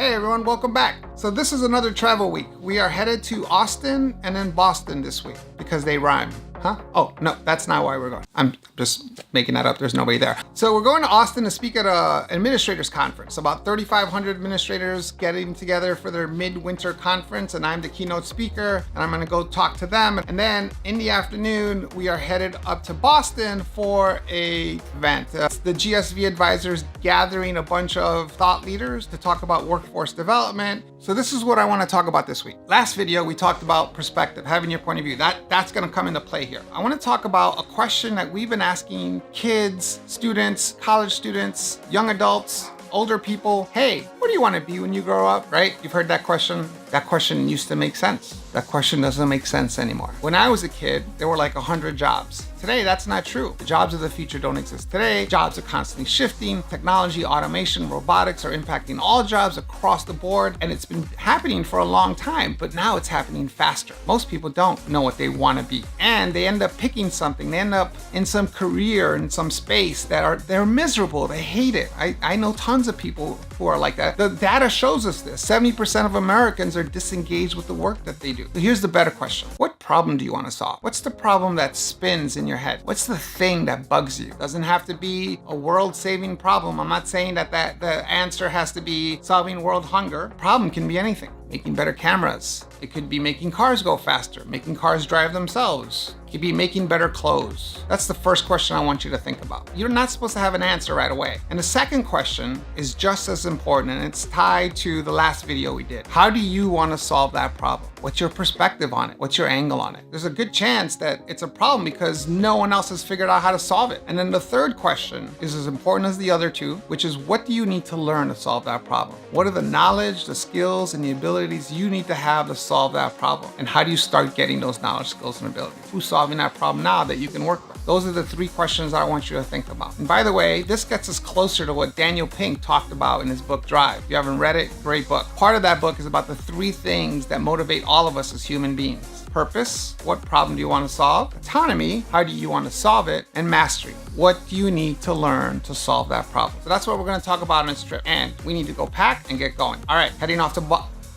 Hey everyone, welcome back. So this is another travel week. We are headed to Austin and then Boston this week because they rhyme. Huh? Oh, no, that's not why we're going. I'm just making that up. There's nobody there. So we're going to Austin to speak at an administrators conference. About 3,500 administrators getting together for their midwinter conference, and I'm the keynote speaker, and I'm gonna go talk to them. And then in the afternoon, we are headed up to Boston for a event. The GSV advisors gathering a bunch of thought leaders to talk about workforce development. So this is what I wanna talk about this week. Last video, we talked about perspective, having your point of view. That's gonna come into play here. I want to talk about a question that we've been asking kids, students, college students, young adults, older people. Hey, what do you want to be when you grow up, right? You've heard that question. That question used to make sense. That question doesn't make sense anymore. When I was a kid, there were like 100 jobs. Today, that's not true. The jobs of the future don't exist today. Jobs are constantly shifting. Technology, automation, robotics are impacting all jobs across the board. And it's been happening for a long time, but now it's happening faster. Most people don't know what they want to be. And they end up picking something. They end up in some career, in some space they're miserable. They hate it. I know tons of people who are like that. The data shows us this. 70% of Americans are disengaged with the work that they do. So here's the better question. What problem do you want to solve? What's the problem that spins in your head? What's the thing that bugs you? Doesn't have to be a world-saving problem. I'm not saying that the answer has to be solving world hunger. Problem can be anything. Making better cameras. It could be making cars go faster, making cars drive themselves. It could be making better clothes. That's the first question I want you to think about. You're not supposed to have an answer right away. And the second question is just as important, and it's tied to the last video we did. How do you want to solve that problem? What's your perspective on it? What's your angle on it? There's a good chance that it's a problem because no one else has figured out how to solve it. And then the third question is as important as the other two, which is what do you need to learn to solve that problem? What are the knowledge, the skills, and the abilities you need to have to solve that problem? And how do you start getting those knowledge, skills, and abilities? Who's solving that problem now that you can work with? Those are the three questions I want you to think about. And by the way, this gets us closer to what Daniel Pink talked about in his book, Drive. If you haven't read it, great book. Part of that book is about the three things that motivate all of us as human beings. Purpose, what problem do you want to solve? Autonomy, how do you want to solve it? And mastery, what do you need to learn to solve that problem? So that's what we're going to talk about on this trip. And we need to go pack and get going. All right, heading off to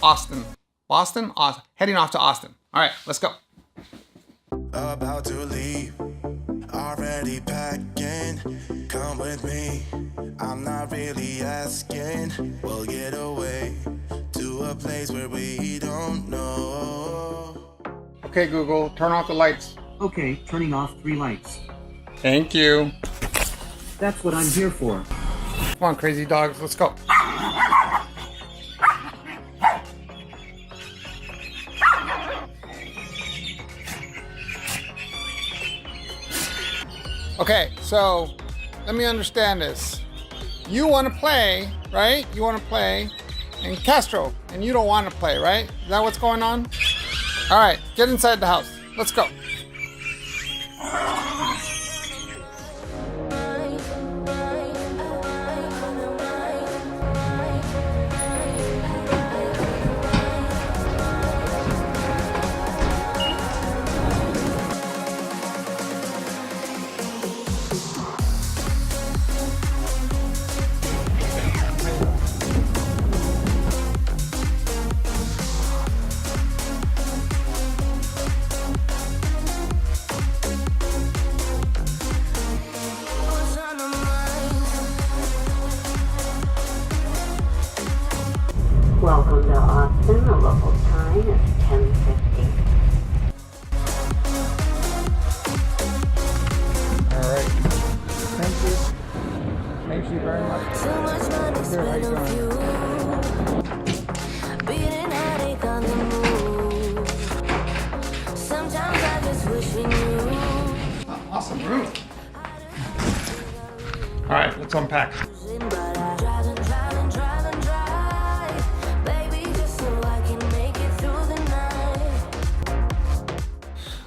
Austin. Boston? Austin. Heading off to Austin. All right, let's go. About to leave, already packing. Come with me, I'm not really asking. We'll get away to a place where we don't know. Okay, Google, turn off the lights. Okay, turning off 3 lights. Thank you. That's what I'm here for. Come on, crazy dogs, let's go. Okay, so let me understand this. You want to play, right? You want to play in Castro, and you don't want to play, right? Is that what's going on? All right, get inside the house. Let's go. Welcome to Austin. The local time is 10:50. All right. Thank you. Thank you very much. Here, how you doing? Beating headache on the move. Sometimes I just wish we knew. Awesome room. All right, let's unpack. But I drive and drive and drive and drive, baby, just so I can make it through the night.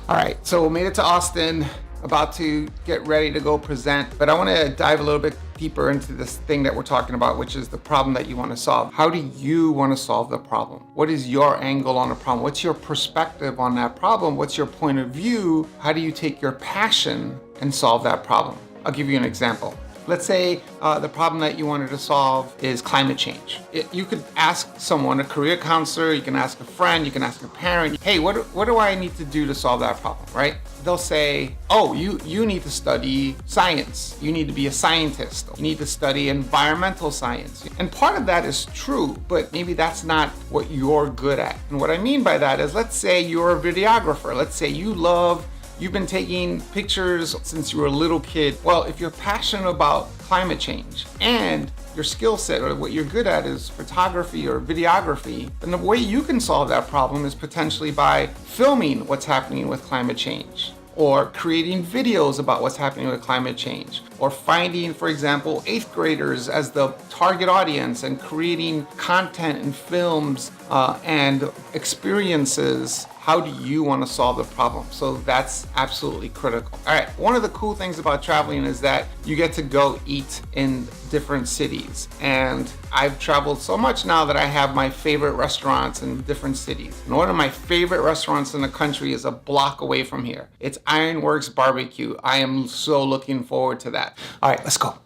All right, so we made it to Austin, about to get ready to go present, but I want to dive a little bit deeper into this thing that we're talking about, which is the problem that you want to solve. How do you want to solve the problem? What is your angle on the problem? What's your perspective on that problem? What's your point of view? How do you take your passion and solve that problem? I'll give you an example. Let's say the problem that you wanted to solve is climate change. You could ask someone, a career counselor, you can ask a friend, you can ask a parent, hey, what do I need to do to solve that problem, right? They'll say, oh, you need to study science. You need to be a scientist. You need to study environmental science. And part of that is true, but maybe that's not what you're good at. And what I mean by that is, let's say you're a videographer. Let's say you've been taking pictures since you were a little kid. Well, if you're passionate about climate change and your skill set or what you're good at is photography or videography, then the way you can solve that problem is potentially by filming what's happening with climate change, or creating videos about what's happening with climate change, or finding, for example, 8th graders as the target audience and creating content and films and experiences. How do you want to solve the problem? So that's absolutely critical. All right, one of the cool things about traveling is that you get to go eat in different cities. And I've traveled so much now that I have my favorite restaurants in different cities. And one of my favorite restaurants in the country is a block away from here. It's Ironworks Barbecue. I am so looking forward to that. All right, let's go.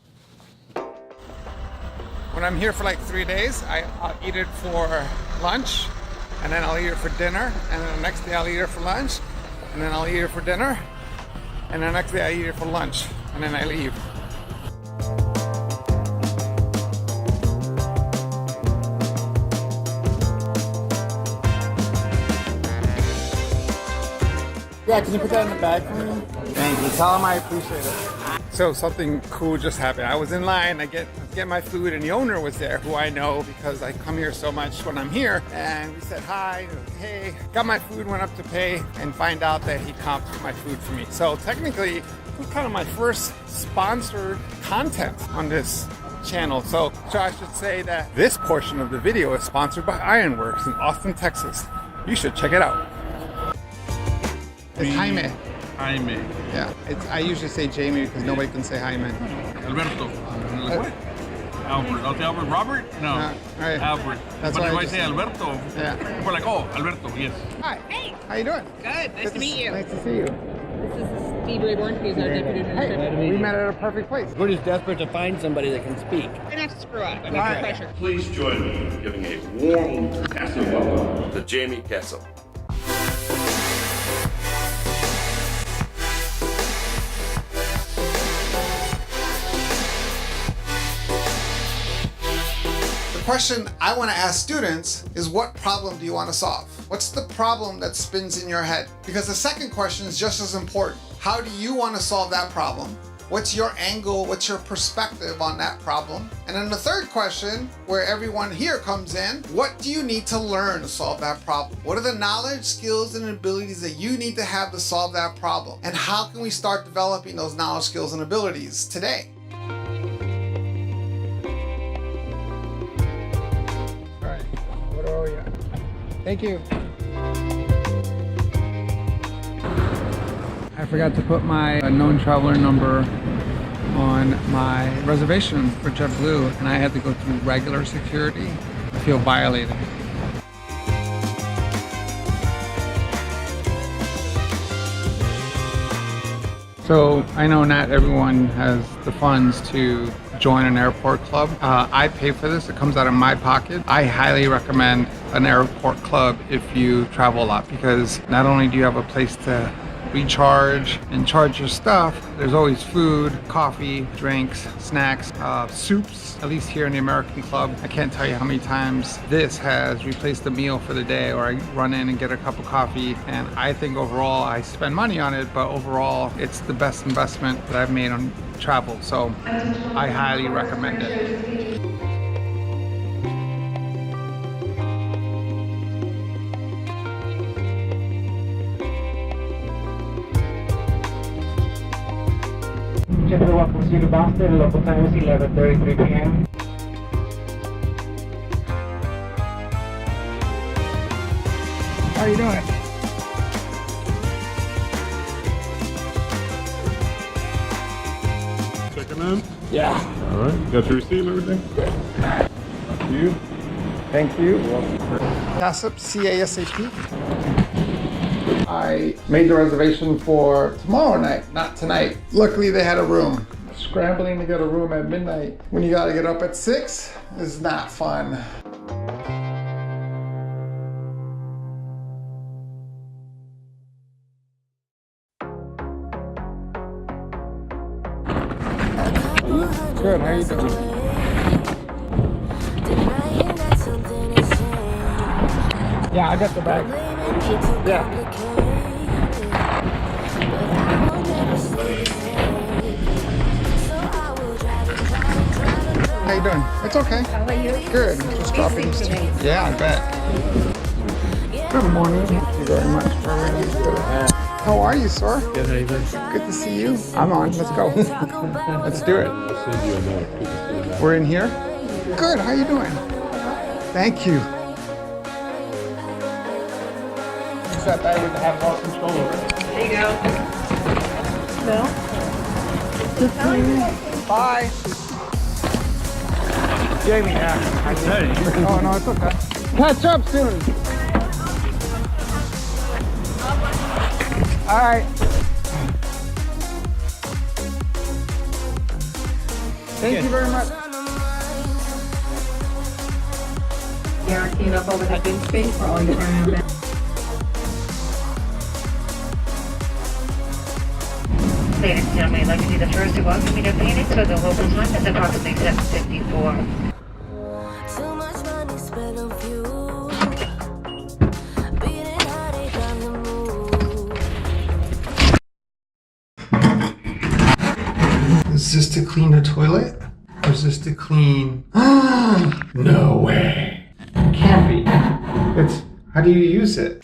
When I'm here for like 3 days, I'll eat it for lunch, and then I'll eat it for dinner, and then the next day I'll eat it for lunch, and then I'll eat it for dinner, and the next day I eat it for lunch, and then I leave. Yeah, can you put that in the bag for me? Thank you. Tell them I appreciate it. So something cool just happened. I was in line, I get my food, and the owner was there, who I know because I come here so much when I'm here. And we said hi, hey, got my food, went up to pay, and find out that he comped my food for me. So technically, it was kind of my first sponsored content on this channel. So I should say that this portion of the video is sponsored by Ironworks in Austin, Texas. You should check it out. It's Jaime. Jaime. Yeah, I usually say Jamie because nobody can say Jaime. Alberto. Albert. I'll say Albert. Robert? No. Right. Albert. That's but why if I I just say said- Alberto, Yeah. people are like, oh, Alberto, yes. Hi. Hey, How you doing? good. Nice to meet you. Nice to see you. This is Steve Rayborn. He's our deputy administrator. Hey, we met at a perfect place. We're just desperate to find somebody that can speak. We're gonna have to screw up. I'm All under right. pressure. Please join me in giving a warm, massive welcome to Jamie Kessel. The question I want to ask students is, what problem do you want to solve? What's the problem that spins in your head? Because the second question is just as important. How do you want to solve that problem? What's your angle? What's your perspective on that problem? And then the third question, where everyone here comes in, what do you need to learn to solve that problem? What are the knowledge, skills, and abilities that you need to have to solve that problem? And how can we start developing those knowledge, skills, and abilities today? All right, what are we at? Thank you. I forgot to put my known traveler number on my reservation for JetBlue, and I had to go through regular security. I feel violated. So I know not everyone has the funds to join an airport club. I pay for this, it comes out of my pocket. I highly recommend an airport club if you travel a lot, because not only do you have a place to recharge and charge your stuff, there's always food, coffee, drinks, snacks, soups, at least here in the American Club. I can't tell you how many times this has replaced the meal for the day, or I run in and get a cup of coffee, and I think overall I spend money on it, but overall it's the best investment that I've made on travel, so I highly recommend it. JetBlue welcomes you to Boston. Local time is 11:33 p.m. How are you doing? Checking in? Yeah. All right. Got your receipt and everything? You? Thank you. CASAP, C-A-S-A-P. I made the reservation for tomorrow night, not tonight. Luckily they had a room. Scrambling to get a room at midnight when you gotta get up at 6 is not fun. Good, how you doing? Yeah, I got the bag. Yeah. How you doing? It's okay. How are you? Good. Just dropping these two. Yeah, I bet. Good morning. Thank you very much for reading. How are you, sir? Good, how you doing? Good to see you. I'm on. Let's go. Let's do it. We're in here? Good. How you doing? Thank you. Is that bag with the have all control over it? There you go. Bye. Jamie, yeah. I said it. Oh, no, it's okay. Catch up soon. All right. Thank you very much. Guaranteed up over the big space for all your family. Ladies and gentlemen, I'd like to be the first to welcome you to Phoenix for the local time is approximately 7:54. Too much money spent on fuel. Beating heartache on the move. Is this to clean the toilet? Or is this to clean? No way. Can't be. It's, how do you use it?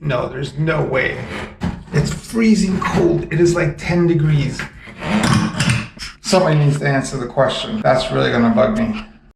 No, there's no way. It's freezing cold. It is like 10 degrees. Somebody needs to answer the question. That's really gonna bug me.